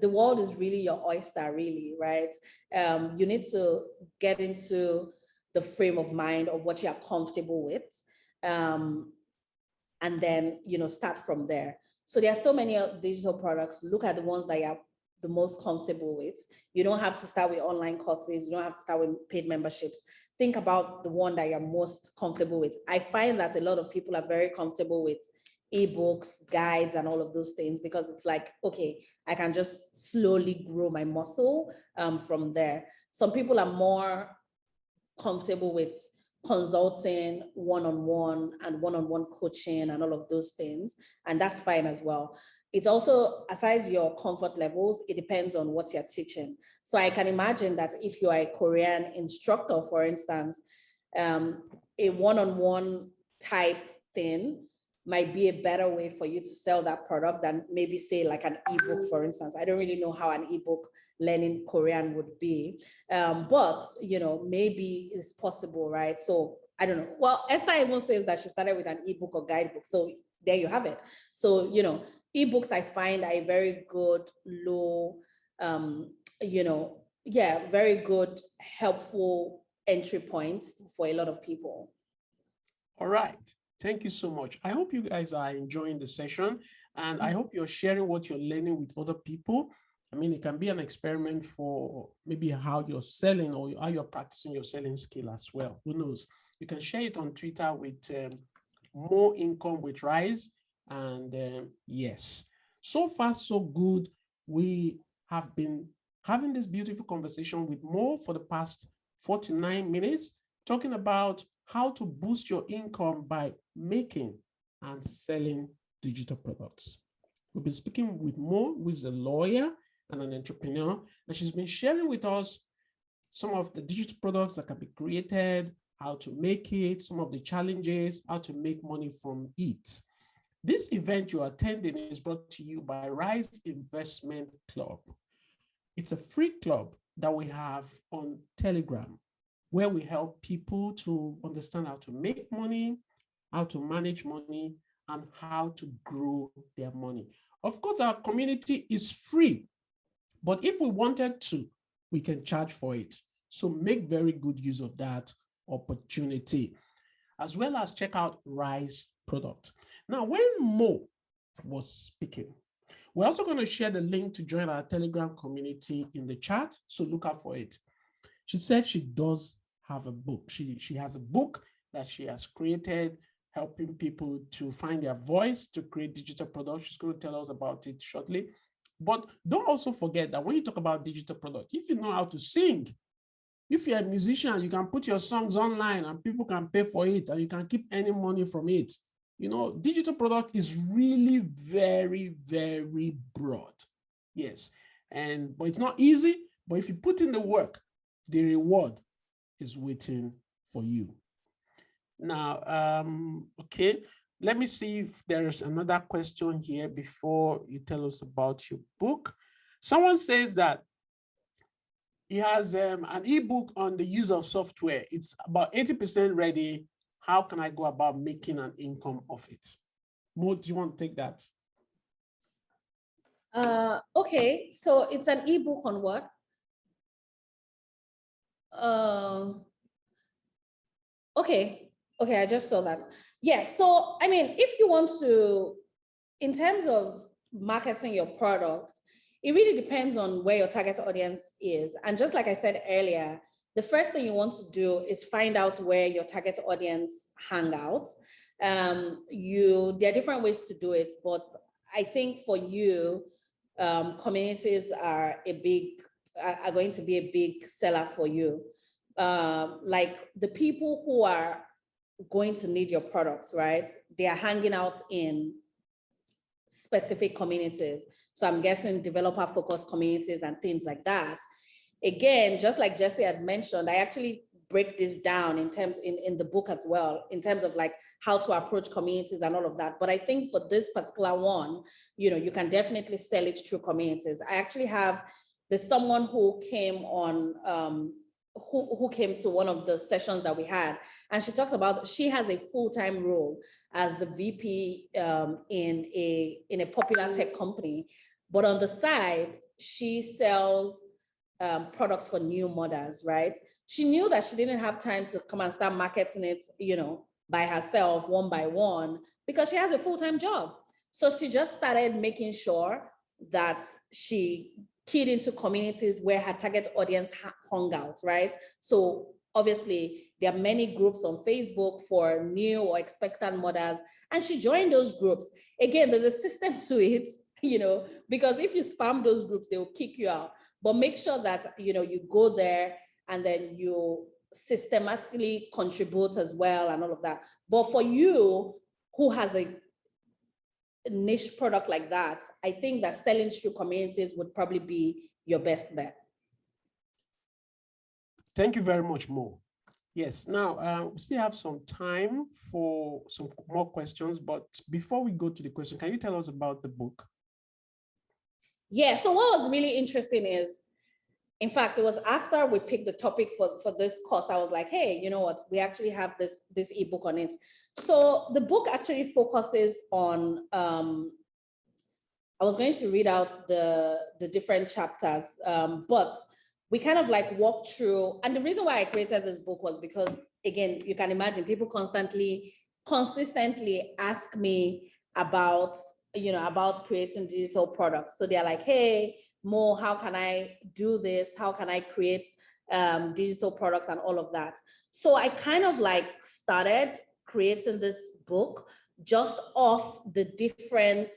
world is really your oyster, really, right? You need to get into the frame of mind of what you are comfortable with, and then, start from there. So there are so many digital products. Look at the ones that you are the most comfortable with. You don't have to start with online courses. You don't have to start with paid memberships. Think about the one that you're most comfortable with. I find that a lot of people are very comfortable with ebooks, guides, and all of those things, because it's like, okay, I can just slowly grow my muscle from there. Some people are more comfortable with consulting, one-on-one coaching and all of those things. And that's fine as well. It's also, aside your comfort levels, it depends on what you're teaching. So I can imagine that if you are a Korean instructor, for instance, a one-on-one type thing might be a better way for you to sell that product than maybe say like an ebook, for instance. I don't really know how an ebook learning Korean would be, but maybe it's possible, right? So I don't know. Well, Esther even says that she started with an ebook or guidebook. So there you have it. So, ebooks I find are a very good low, very good, helpful entry point for a lot of people. All right. Thank you so much. I hope you guys are enjoying the session, and I hope you're sharing what you're learning with other people. I mean, it can be an experiment for maybe how you're selling or how you're practicing your selling skill as well. Who knows? You can share it on Twitter with More Income with Rise. And yes, so far, so good. We have been having this beautiful conversation with Mo for the past 49 minutes, talking about how to boost your income by making and selling digital products. We'll be speaking with Mo, who is a lawyer and an entrepreneur, and she's been sharing with us some of the digital products that can be created, how to make it, some of the challenges, how to make money from it. This event you're attending is brought to you by Rise Investment Club. It's a free club that we have on Telegram, where we help people to understand how to make money, how to manage money, and how to grow their money. Of course, our community is free, but if we wanted to, we can charge for it. So make very good use of that opportunity, as well as check out Rise product. Now, when Mo was speaking, we're also going to share the link to join our Telegram community in the chat, so look out for it. She said she does have a book. She has a book that she has created, helping people to find their voice, to create digital products. She's going to tell us about it shortly. But don't also forget that when you talk about digital product, if you know how to sing, if you're a musician, you can put your songs online and people can pay for it and you can keep earning money from it. You know, digital product is really very, very broad. Yes. But it's not easy, but if you put in the work, the reward is waiting for you. Now, okay, let me see if there's another question here before you tell us about your book. Someone says that he has an ebook on the use of software. It's about 80% ready. How can I go about making an income of it? Mo, do you want to take that? Okay, so it's an ebook on what? Okay, I just saw that. Yeah, so I mean, if you want to, in terms of marketing your product, it really depends on where your target audience is. And just like I said earlier, the first thing you want to do is find out where your target audience hang out. There are different ways to do it, but I think for you, communities are going to be a big seller for you. Like the people who are going to need your products, right? They are hanging out in specific communities. So I'm guessing developer focused communities and things like that. Again, just like Jesse had mentioned, I actually break this down in the book as well, in terms of like how to approach communities and all of that. But I think for this particular one, you can definitely sell it through communities. I actually there's someone who came on, who came to one of the sessions that we had, and she talks about she has a full-time role as the VP in a popular tech company, but on the side she sells products for new mothers, right? She knew that she didn't have time to come and start marketing it, by herself one by one, because she has a full-time job. So she just started making sure that she keyed into communities where her target audience hung out, right? So obviously there are many groups on Facebook for new or expectant mothers, and she joined those groups. Again, there's a system to it, because if you spam those groups, they will kick you out. But make sure that, you go there and then you systematically contribute as well and all of that. But for you who has a niche product like that, I think that selling through communities would probably be your best bet. Thank you very much, Mo. Yes, now we still have some time for some more questions, but before we go to the question, can you tell us about the book? Yeah, so what was really interesting is, in fact, it was after we picked the topic for this course, I was like, hey, you know what, we actually have this ebook on it. So the book actually focuses on, I was going to read out the different chapters, but we kind of like walked through, and the reason why I created this book was because, again, you can imagine people consistently ask me about creating digital products. So they're like, hey, Mo, how can I do this? How can I create digital products and all of that? So I kind of like started creating this book just off the different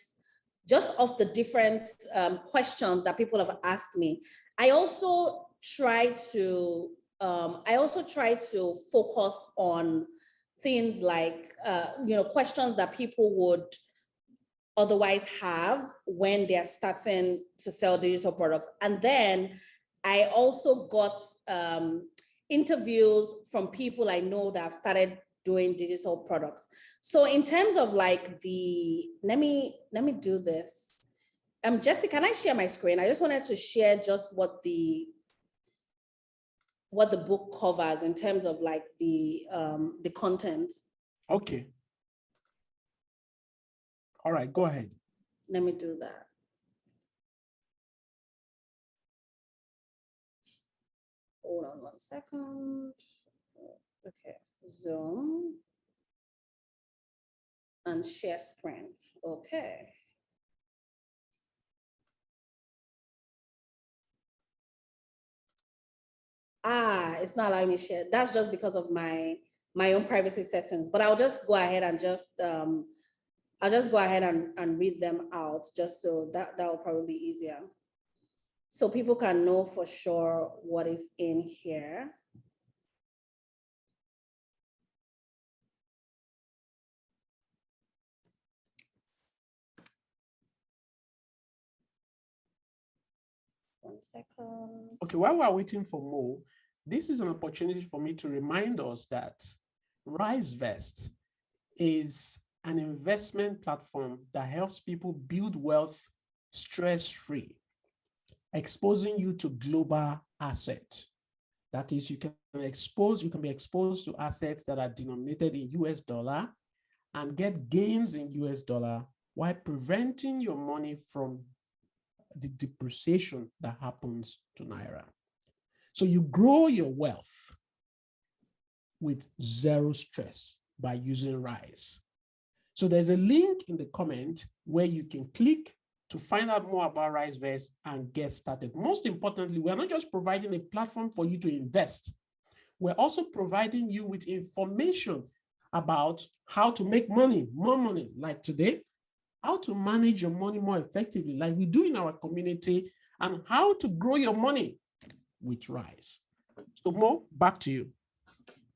questions that people have asked me. I also try to focus on things like questions that people would otherwise have when they're starting to sell digital products. And then I also got interviews from people I know that have started doing digital products. So in terms of like let me do this. Jesse, can I share my screen? I just wanted to share just what the book covers in terms of like the content. Okay. All right, go ahead. Let me do that. Hold on 1 second. Okay, Zoom and share screen. Okay. It's not allowing me to share. That's just because of my my own privacy settings, but I'll just go ahead and I'll just go ahead and read them out, just so that will probably be easier. So people can know for sure what is in here. One second. Okay, while we're waiting for Mo, this is an opportunity for me to remind us that Risevest is an investment platform that helps people build wealth stress-free, exposing you to global assets. That is, you can be exposed to assets that are denominated in US dollar and get gains in US dollar while preventing your money from the depreciation that happens to Naira. So you grow your wealth with zero stress by using Rise. So there's a link in the comment where you can click to find out more about Risevest and get started. Most importantly, we're not just providing a platform for you to invest. We're also providing you with information about how to make money, more money, like today, how to manage your money more effectively, like we do in our community, and how to grow your money with Rise. So Mo, back to you.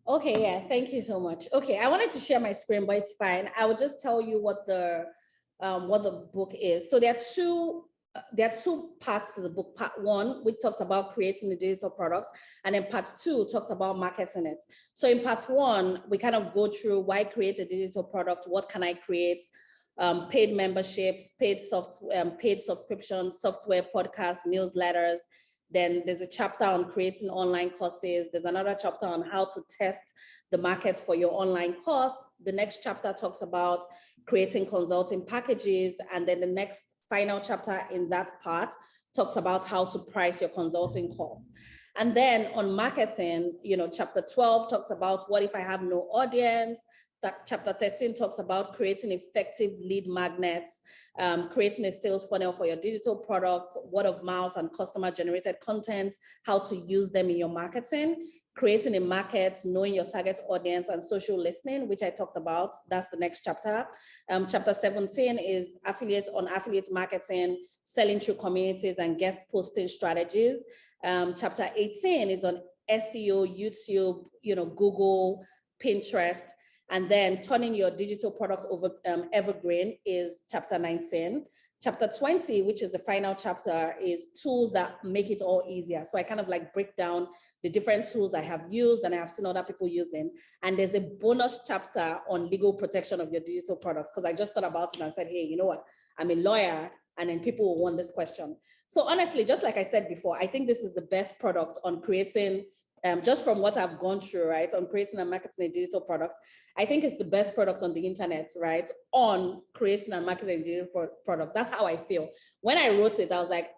Okay, yeah, thank you so much. Okay, I wanted to share my screen, but it's fine. I will just tell you what the book is. So there are two parts to the book. Part one, which talks about creating the digital product, and then part two talks about marketing it. So in part one, we kind of go through why create a digital product, what can I create, paid memberships, paid subscriptions, software, podcasts, newsletters. Then there's a chapter on creating online courses. There's another chapter on how to test the market for your online course. The next chapter talks about creating consulting packages. And then the next final chapter in that part talks about how to price your consulting course. And then on marketing, chapter 12 talks about what if I have no audience. That chapter 13 talks about creating effective lead magnets, creating a sales funnel for your digital products, word of mouth and customer generated content, how to use them in your marketing, creating a market, knowing your target audience, and social listening, which I talked about. That's the next chapter. Chapter 17 is affiliate marketing, selling through communities and guest posting strategies. Chapter 18 is on SEO, YouTube, Google, Pinterest. And then turning your digital products over evergreen is chapter 19. Chapter 20, which is the final chapter, is tools that make it all easier. So I kind of like break down the different tools I have used and I have seen other people using. And there's a bonus chapter on legal protection of your digital products, because I just thought about it and said, hey, you know what? I'm a lawyer, and then people will want this question. So honestly, just like I said before, I think this is the best product on creating, just from what I've gone through, right, on creating and marketing a digital product. I think it's the best product on the internet, right, on creating and marketing a digital product. That's how I feel. When I wrote it, I was like,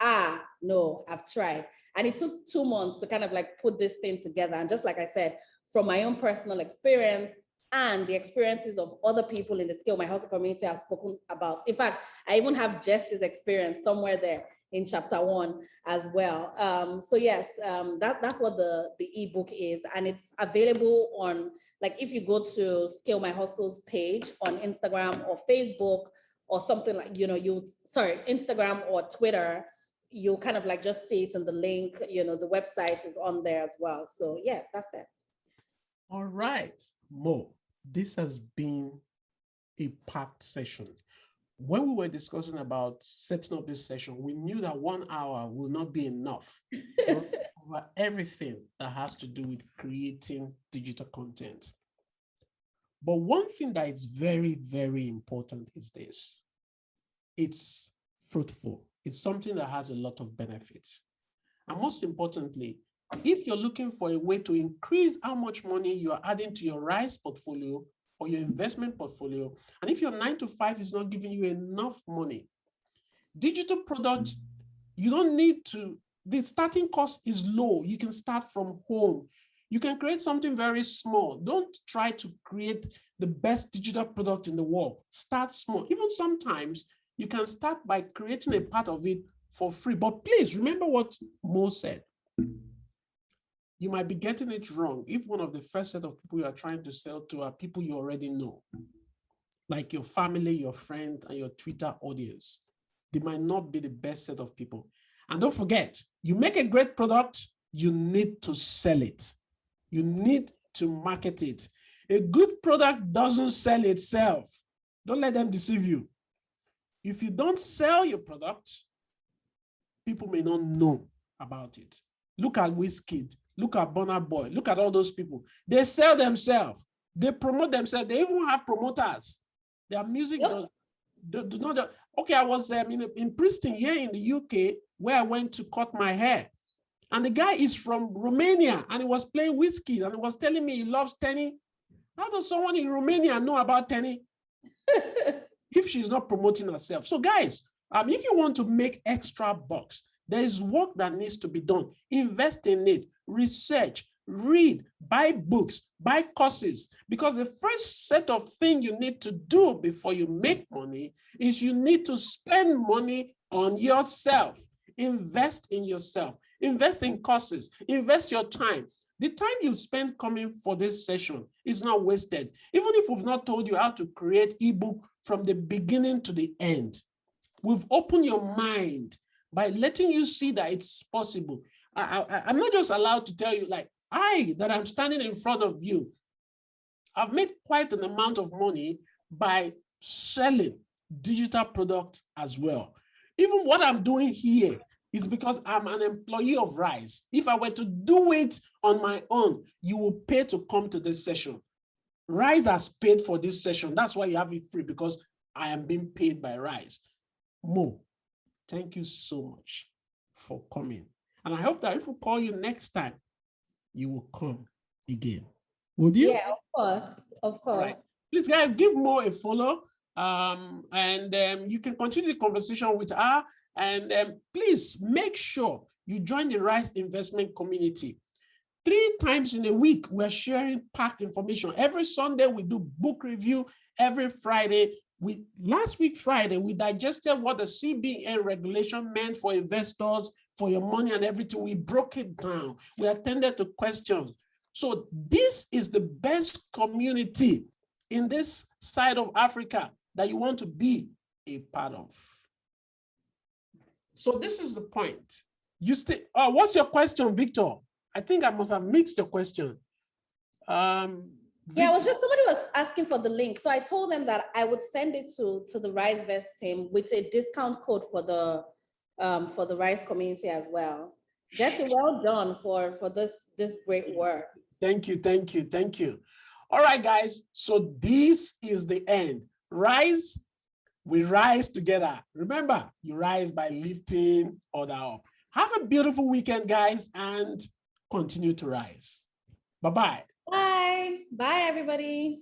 no, I've tried. And it took 2 months to kind of like put this thing together. And just like I said, from my own personal experience and the experiences of other people in the Scale My Hustle community I've spoken about. In fact, I even have Jess's experience somewhere there in chapter 1 as well. So yes, that's what the ebook is, and it's available on, like, if you go to Scale My Hustle's page on Instagram or Facebook or something like, Instagram or Twitter, you'll kind of like just see it in the link, the website is on there as well. So yeah, that's it. All right, Mo, this has been a packed session. When we were discussing about setting up this session, we knew that 1 hour will not be enough for everything that has to do with creating digital content. But one thing that is very, very important is this. It's fruitful. It's something that has a lot of benefits. And most importantly, if you're looking for a way to increase how much money you are adding to your Rise portfolio or your investment portfolio, and if your 9 to 5 is not giving you enough money, digital product, you don't need to, the starting cost is low. You can start from home. You can create something very small. Don't try to create the best digital product in the world. Start small. Even sometimes you can start by creating a part of it for free. But please remember what Mo said. you might be getting it wrong if one of the first set of people you are trying to sell to are people you already know, like your family, your friends, and your Twitter audience. They might not be the best set of people. And don't forget, you make a great product, you need to sell it. You need to market it. A good product doesn't sell itself. Don't let them deceive you. If you don't sell your product, people may not know about it. Look at Wizkid, look at Burna Boy, look at all those people. They sell themselves. They promote themselves. They even have promoters. Their music do not. Okay, I was in Princeton here in the UK where I went to cut my hair. And the guy is from Romania and he was playing Wizkid and he was telling me he loves Tenny. How does someone in Romania know about Tenny if she's not promoting herself? So guys, if you want to make extra bucks, there is work that needs to be done. Invest in it, research, read, buy books, buy courses, because the first set of things you need to do before you make money is you need to spend money on yourself. Invest in yourself, invest in courses, invest your time. The time you spend coming for this session is not wasted. Even if we've not told you how to create ebook from the beginning to the end, we've opened your mind by letting you see that it's possible. I'm not just allowed to tell you, like, that I'm standing in front of you, I've made quite an amount of money by selling digital products as well. Even what I'm doing here is because I'm an employee of Rise. If I were to do it on my own, you will pay to come to this session. Rise has paid for this session. That's why you have it free, because I am being paid by Rise. Mo, thank you so much for coming. And I hope that if we call you next time, you will come again. Would you? Yeah, of course, of course. Right. Please, guys, give Mo a follow, and you can continue the conversation with her. And please make sure you join the Rise Investment community. 3 times in a week, we're sharing packed information. Every Sunday, we do book review. Every Friday, last week Friday, we digested what the CBN regulation meant for investors, for your money and everything. We broke it down. We attended to questions. So this is the best community in this side of Africa that you want to be a part of. So this is the point. What's your question, Victor? I think I must have mixed your question. Yeah, it was just somebody was asking for the link. So I told them that I would send it to the Risevest team with a discount code for the Rise community as well. Jesse, well done for this great work. Thank you, thank you, thank you. All right, guys. So this is the end. Rise, we rise together. Remember, you rise by lifting other up. Have a beautiful weekend, guys, and continue to rise. Bye-bye. Bye. Bye, everybody.